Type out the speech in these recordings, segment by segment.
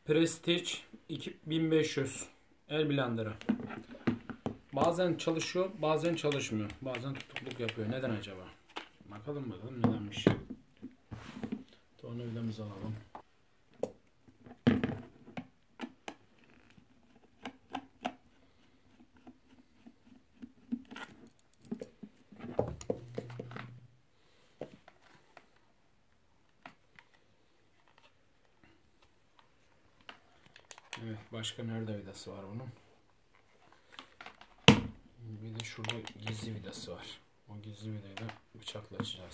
Prestige 2500 el blenderı. Bazen çalışıyor, bazen çalışmıyor. Bazen tutukluk yapıyor. Neden acaba? Bakalım nedenmiş. Tornavidamızı alalım. Evet, başka nerede vidası var bunun? Bir de şurada gizli vidası var. O gizli vidayı da bıçakla açacağız.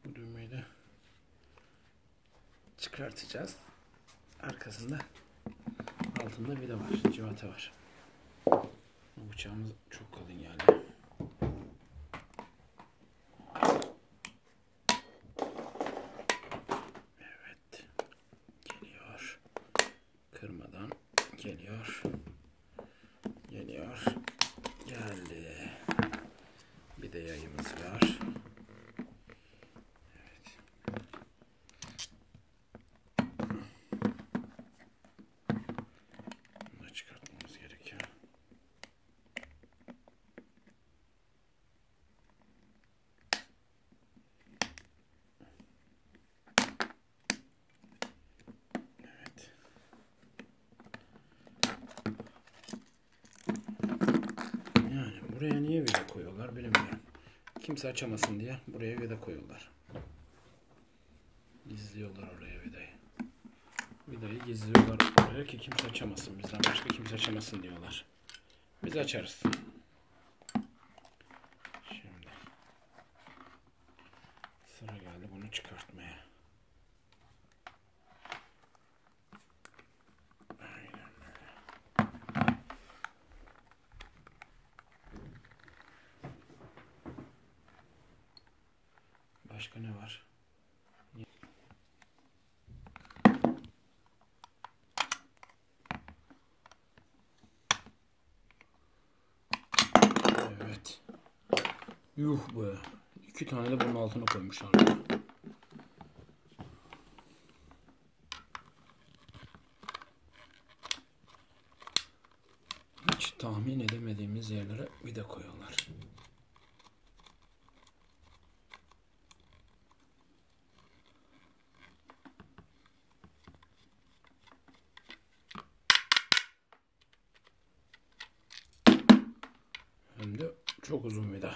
Bu düğmeyi de çıkartacağız. Arkasında altında vida var, civata var. Bu bıçağımız çok kalın yani. Evet. Geliyor. Kırmadan geliyor. Geliyor. Geldi. Bir de yayımız var. Evet. Bunu çıkartmamız gerekiyor. Evet. Yani buraya niye vida koyuyorlar bilmiyorum. Kimse açamasın diye buraya vida koyuyorlar. Gizliyorlar oraya vidayı. Vidayı gizliyorlar oraya ki kimse açamasın. Bizden başka kimse açamasın diyorlar. Biz açarız. Şimdi sıra geldi bunu çıkartmaya. Aynen böyle. Başka ne var? Evet. Yuh be. 2 tane de bunun altına koymuşlar. Hiç tahmin edemediğimiz yerlere vida koyuyorlar. Hem de çok uzun vida.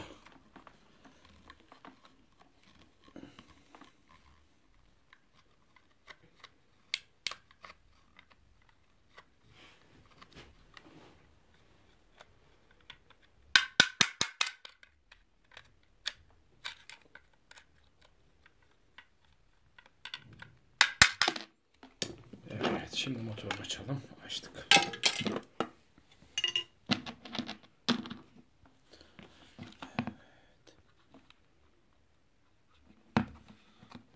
Evet, şimdi motoru açalım. Açtık.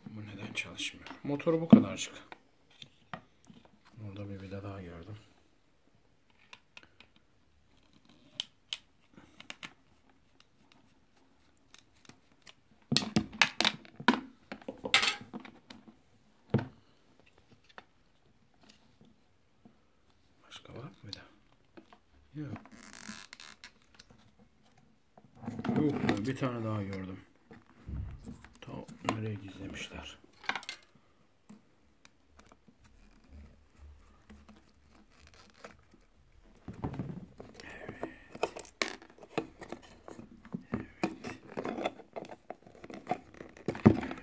Bu neden çalışmıyor? Motoru bu kadarcık. Burada bir vida daha gördüm. Başka var mı vida? Yok. Yok, bir tane daha gördüm. Ta nereye gizlemişler?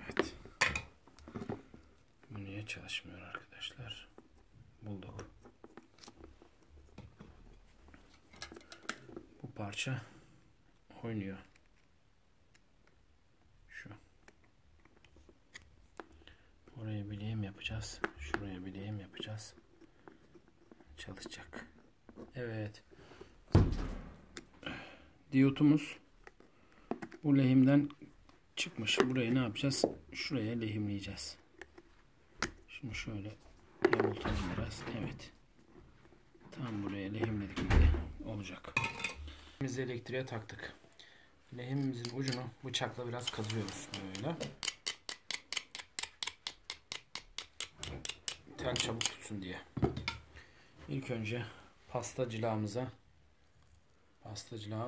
Evet. Bu niye çalışmıyor arkadaşlar? Bulduk. Bu parça oynuyor. Şu. Oraya bileğim yapacağız. Şuraya bileğim yapacağız. Çalışacak. Evet. Diyotumuz bu lehimden çıkmış. Burayı ne yapacağız? Şuraya lehimleyeceğiz. Şimdi şöyle yamultalım biraz. Evet. Tam buraya lehimledik mi de olacak. Biz elektriğe taktık. Lehimimizin ucunu bıçakla biraz kazıyoruz böyle. Yani çabuk tutsun diye. İlk önce pastacılağımıza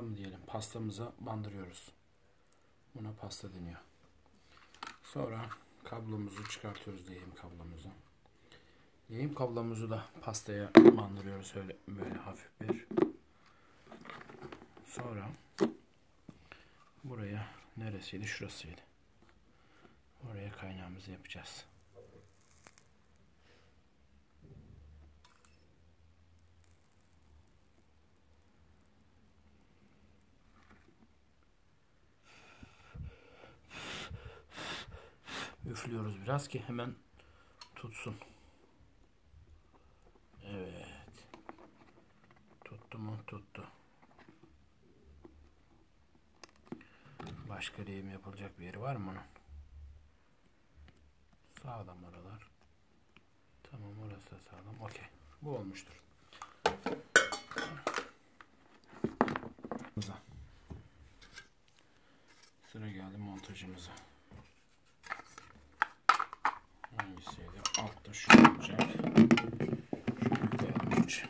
mı diyelim, pastamıza bandırıyoruz. Buna pasta deniyor. Sonra kablomuzu çıkartıyoruz, lehim kablomuzu. Lehim kablomuzu da pastaya bandırıyoruz öyle böyle hafif bir. Sonra buraya neresiydi? Şurasıydı. Oraya kaynağımızı yapacağız. Üflüyoruz biraz ki hemen tutsun. Evet. Tuttu mu? Tuttu. Başka lehim yapılacak bir yeri var mı onun? Sağlam oralar. Tamam, orası da sağlam. Okey. Bu olmuştur. Sıra geldi montajımıza. Hangisiydi? Altta şu olacak. Şunu koyalım önce.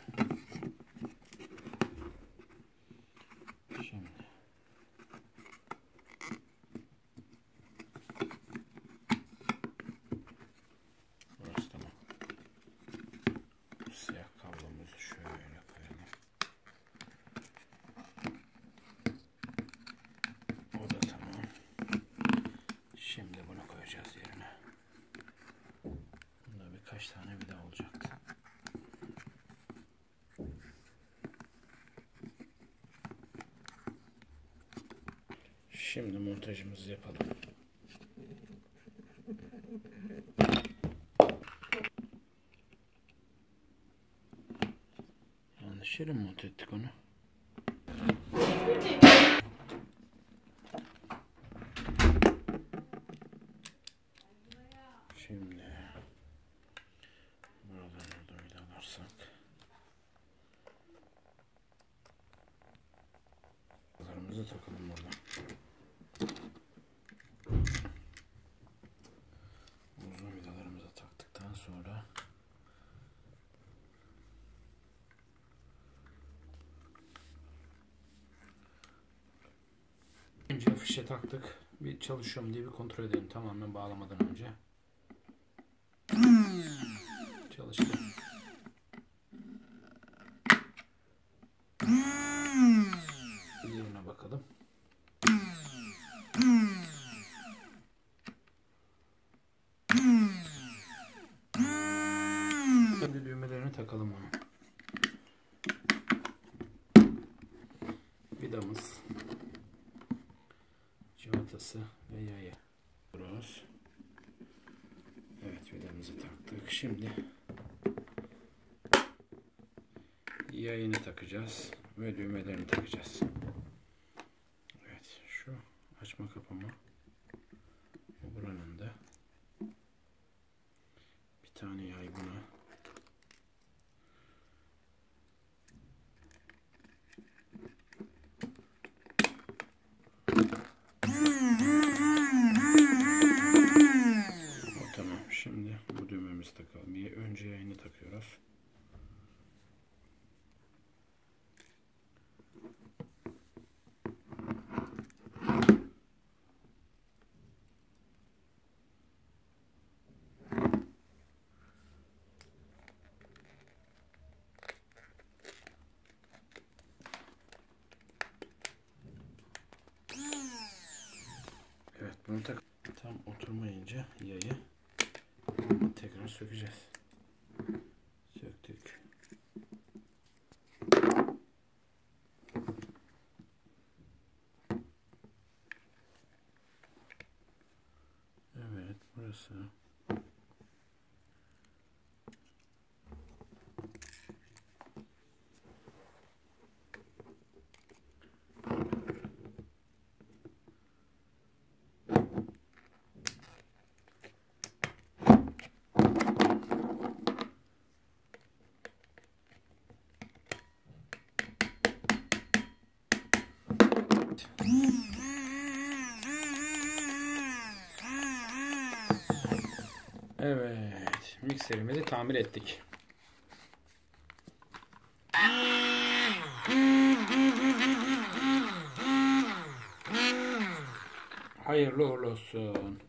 Şimdi. Burası tamam. Siyah kablomuzu şöyle koyalım. O da tamam. Şimdi bunu koyacağız yerine. Bunda birkaç tane vida olacaktı. Şimdi montajımızı yapalım. Yanlış yere mi monte ettik onu? Şimdi buradan vidalarsak vidalarımızı takalım buradan. Uzun vidalarımızı taktıktan sonra önce fişe taktık. Bir çalışıyor mu diye bir kontrol edelim tamamen bağlamadan önce. Çalıştı. Diğerine bakalım. Şimdi düğmelerini takalım onu. Vidamız, civatası ve yayı. Evet, vidamızı taktık. Şimdi yayını takacağız ve düğmelerini takacağız. Evet, şu açma kapama buranın da bir tane yay buna. O tamam. Şimdi bu düğmemizi takalım. Önce yayını takıyoruz. Evet, bunu tam oturmayınca yayı tekrar sökeceğiz. Söktük. Evet, burası. Evet, mikserimizi tamir ettik. Hayırlı uğurlu olsun.